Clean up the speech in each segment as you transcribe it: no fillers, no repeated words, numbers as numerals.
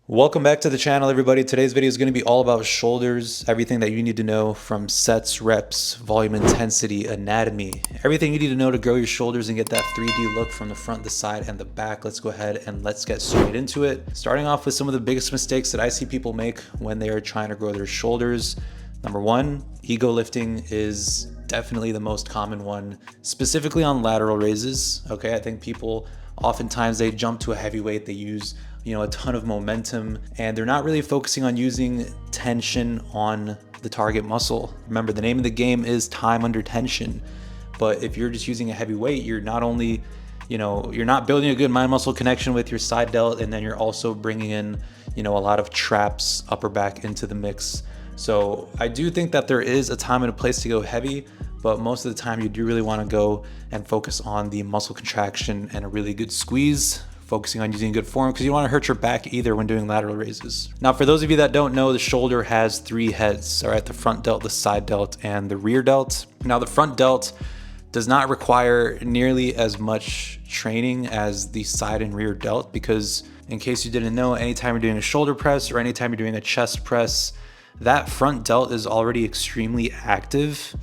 Welcome back to the channel, everybody. Today's video is going to be all about shoulders, everything that you need to know from sets, reps, volume, intensity, anatomy, everything you need to know to grow your shoulders and get that 3D look from the front, the side, and the back. Let's go ahead and let's get straight into it. Starting off with some of the biggest mistakes that I see people make when they are trying to grow their shoulders. Number one, ego lifting is definitely the most common one, specifically on lateral raises. Okay, I think people oftentimes they jump to a heavy weight, they use a ton of momentum, and they're not really focusing on using tension on the target muscle. Remember, the name of the game is time under tension. But if you're just using a heavy weight, you're not only, you're not building a good mind muscle connection with your side delt, and then you're also bringing in, a lot of traps, upper back into the mix. So I do think that there is a time and a place to go heavy, but most of the time you do really want to go and focus on the muscle contraction and a really good squeeze, focusing on using good form, because you don't want to hurt your back either when doing lateral raises. Now, for those of you that don't know, the shoulder has three heads, all right? The front delt, the side delt, and the rear delt. Now, the front delt does not require nearly as much training as the side and rear delt, because in case you didn't know, anytime you're doing a shoulder press or anytime you're doing a chest press, that front delt is already extremely active.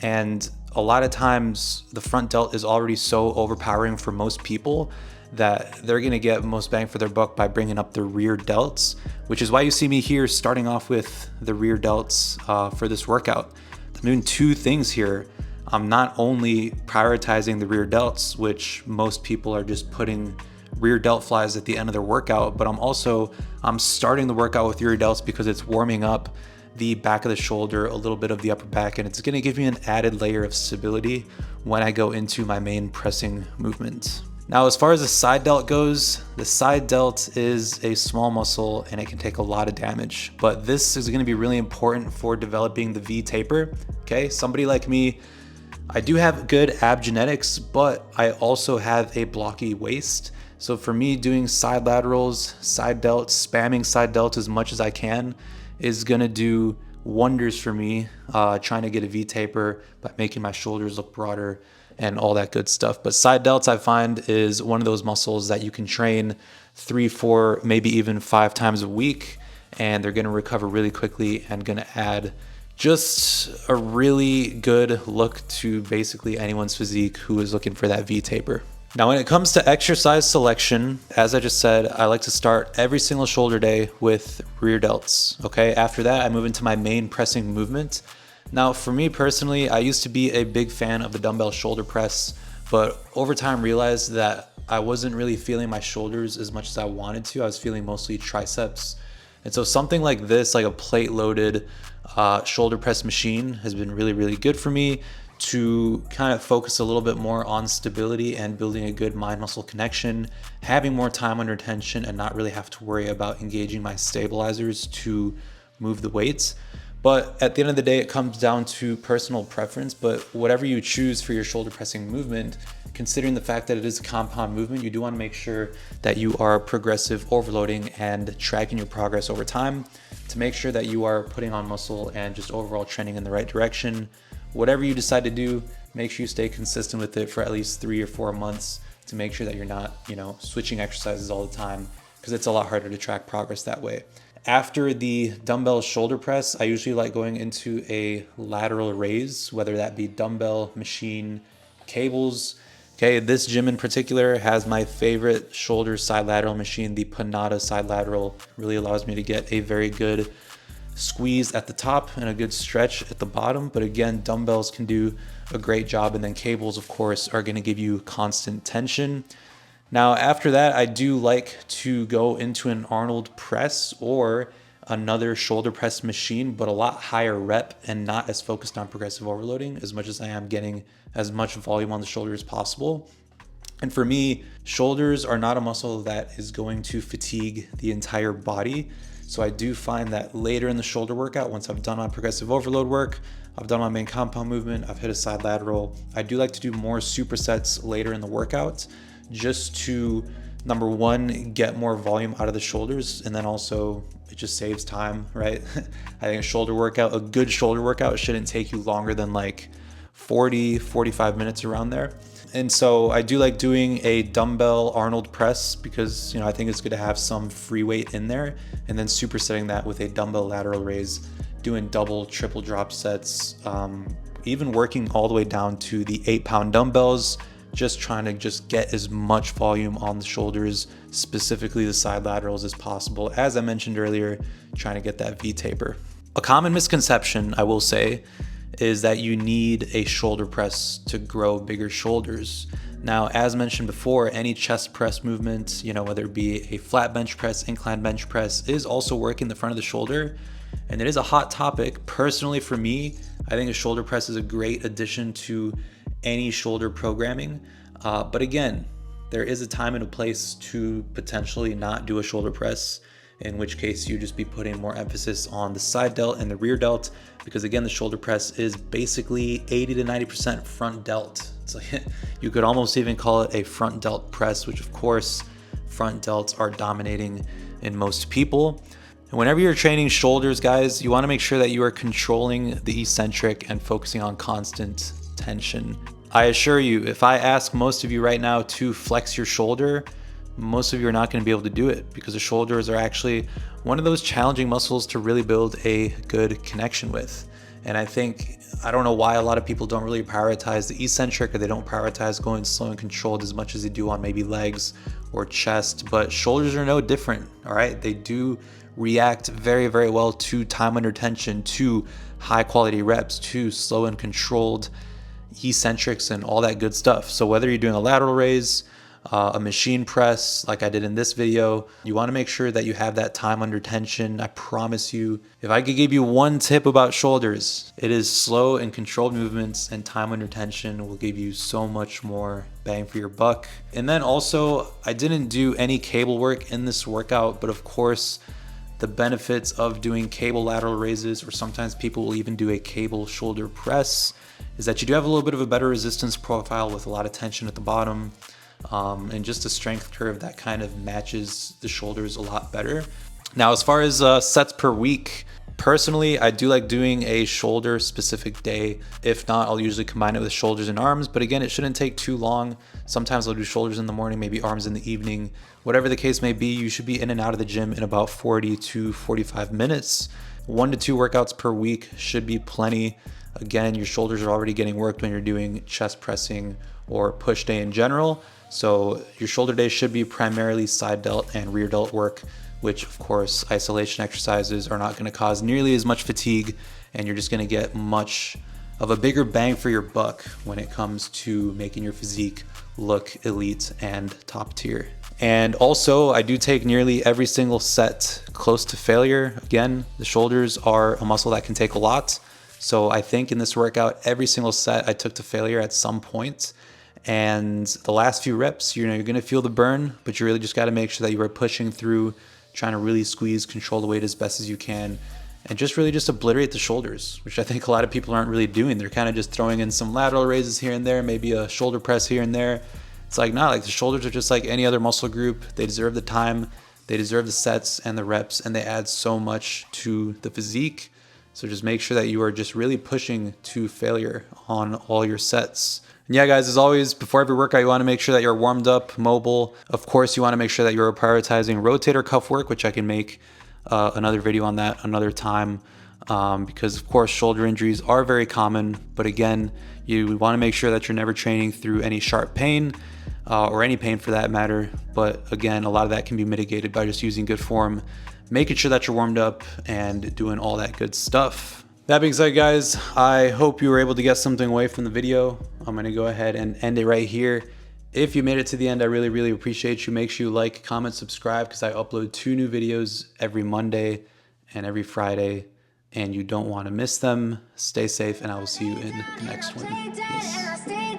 And a lot of times the front delt is already so overpowering for most people that they're gonna get most bang for their buck by bringing up the rear delts, which is why you see me here starting off with the rear delts for this workout. I'm doing two things here. I'm not only prioritizing the rear delts, which most people are just putting rear delt flies at the end of their workout, but I'm starting the workout with rear delts because it's warming up the back of the shoulder, a little bit of the upper back, and it's gonna give me an added layer of stability when I go into my main pressing movement. Now, as far as the side delt goes, the side delt is a small muscle and it can take a lot of damage, but this is gonna be really important for developing the V taper, okay? Somebody like me, I do have good ab genetics, but I also have a blocky waist. So for me, doing side laterals, side delts, spamming side delts as much as I can is gonna do wonders for me, trying to get a V taper by making my shoulders look broader and all that good stuff. But side delts, I find, is one of those muscles that you can train 3, 4, maybe even 5 times a week, and they're gonna recover really quickly and gonna add just a really good look to basically anyone's physique who is looking for that V taper. Now, when it comes to exercise selection, as I just said, I like to start every single shoulder day with rear delts, okay? After that, I move into my main pressing movement. Now, for me personally, I used to be a big fan of the dumbbell shoulder press, but over time realized that I wasn't really feeling my shoulders as much as I wanted to. I was feeling mostly triceps. And so something like this, like a plate loaded shoulder press machine, has been really, really good for me to kind of focus a little bit more on stability and building a good mind muscle connection, having more time under tension and not really have to worry about engaging my stabilizers to move the weights. But at the end of the day, it comes down to personal preference. But whatever you choose for your shoulder pressing movement, considering the fact that it is a compound movement, you do want to make sure that you are progressive overloading and tracking your progress over time to make sure that you are putting on muscle and just overall trending in the right direction. Whatever you decide to do, make sure you stay consistent with it for at least 3 or 4 months to make sure that you're not, switching exercises all the time, because it's a lot harder to track progress that way. After the dumbbell shoulder press, I usually like going into a lateral raise, whether that be dumbbell, machine, cables. Okay, this gym in particular has my favorite shoulder side lateral machine, the Panada side lateral. Really allows me to get a very good squeeze at the top and a good stretch at the bottom. But again, dumbbells can do a great job, and then cables, of course, are going to give you constant tension. Now, after that, I do like to go into an Arnold Press or another shoulder press machine, but a lot higher rep and not as focused on progressive overloading as much as I am getting as much volume on the shoulder as possible. And for me, shoulders are not a muscle that is going to fatigue the entire body. So I do find that later in the shoulder workout, once I've done my progressive overload work, I've done my main compound movement, I've hit a side lateral, I do like to do more supersets later in the workout, just to, number one, get more volume out of the shoulders, and then also it just saves time, right? I think a good shoulder workout shouldn't take you longer than like 40, 45 minutes around there. And so I do like doing a dumbbell Arnold press because, I think it's good to have some free weight in there, and then supersetting that with a dumbbell lateral raise, doing double, triple drop sets, even working all the way down to the 8-pound dumbbells, just trying to just get as much volume on the shoulders, specifically the side laterals, as possible. As I mentioned earlier, trying to get that V taper. A common misconception, I will say, is that you need a shoulder press to grow bigger shoulders. Now, as mentioned before, any chest press movement, whether it be a flat bench press, incline bench press, is also working the front of the shoulder. And it is a hot topic. Personally, for me, I think a shoulder press is a great addition to any shoulder programming. But again, there is a time and a place to potentially not do a shoulder press, in which case you just be putting more emphasis on the side delt and the rear delt, because again, the shoulder press is basically 80 to 90% front delt. It's like, you could almost even call it a front delt press, which of course, front delts are dominating in most people. And whenever you're training shoulders, guys, you want to make sure that you are controlling the eccentric and focusing on constant tension. I assure you, if I ask most of you right now to flex your shoulder, most of you are not going to be able to do it, because the shoulders are actually one of those challenging muscles to really build a good connection with. And I don't know why a lot of people don't really prioritize the eccentric, or they don't prioritize going slow and controlled as much as they do on maybe legs or chest, but shoulders are no different. All right, they do react very, very well to time under tension, to high quality reps, to slow and controlled eccentrics and all that good stuff. So whether you're doing a lateral raise, a machine press like I did in this video, you want to make sure that you have that time under tension. I promise you, if I could give you one tip about shoulders, it is slow and controlled movements, and time under tension will give you so much more bang for your buck. And then also, I didn't do any cable work in this workout, but of course, the benefits of doing cable lateral raises, or sometimes people will even do a cable shoulder press, is that you do have a little bit of a better resistance profile with a lot of tension at the bottom, and just a strength curve that kind of matches the shoulders a lot better. Now, as far as sets per week, personally, I do like doing a shoulder specific day. If not, I'll usually combine it with shoulders and arms, but again, it shouldn't take too long. Sometimes I'll do shoulders in the morning, maybe arms in the evening. Whatever the case may be, you should be in and out of the gym in about 40 to 45 minutes. 1 to 2 workouts per week should be plenty. Again, your shoulders are already getting worked when you're doing chest pressing or push day in general. So your shoulder day should be primarily side delt and rear delt work, which of course, isolation exercises are not going to cause nearly as much fatigue, and you're just going to get much of a bigger bang for your buck when it comes to making your physique look elite and top tier. And also, I do take nearly every single set close to failure. Again, the shoulders are a muscle that can take a lot. So I think in this workout, every single set I took to failure at some point. And the last few reps, you're going to feel the burn, but you really just got to make sure that you are pushing through, trying to really squeeze, control the weight as best as you can, and just really just obliterate the shoulders, which I think a lot of people aren't really doing. They're kind of just throwing in some lateral raises here and there, maybe a shoulder press here and there. It's like, nah, like the shoulders are just like any other muscle group. They deserve the time, they deserve the sets and the reps, and they add so much to the physique. So just make sure that you are just really pushing to failure on all your sets. And yeah, guys, as always, before every workout, you want to make sure that you're warmed up, mobile. Of course, you want to make sure that you're prioritizing rotator cuff work, which I can make another video on that another time, because of course, shoulder injuries are very common. But again, you want to make sure that you're never training through any sharp pain, or any pain for that matter. But again, a lot of that can be mitigated by just using good form, making sure that you're warmed up and doing all that good stuff. That being said, guys, I hope you were able to get something away from the video. I'm going to go ahead and end it right here. If you made it to the end, I really, really appreciate you. Make sure you like, comment, subscribe, because I upload 2 new videos every Monday and every Friday, and you don't want to miss them. Stay safe, and I will see you in the next one. Peace.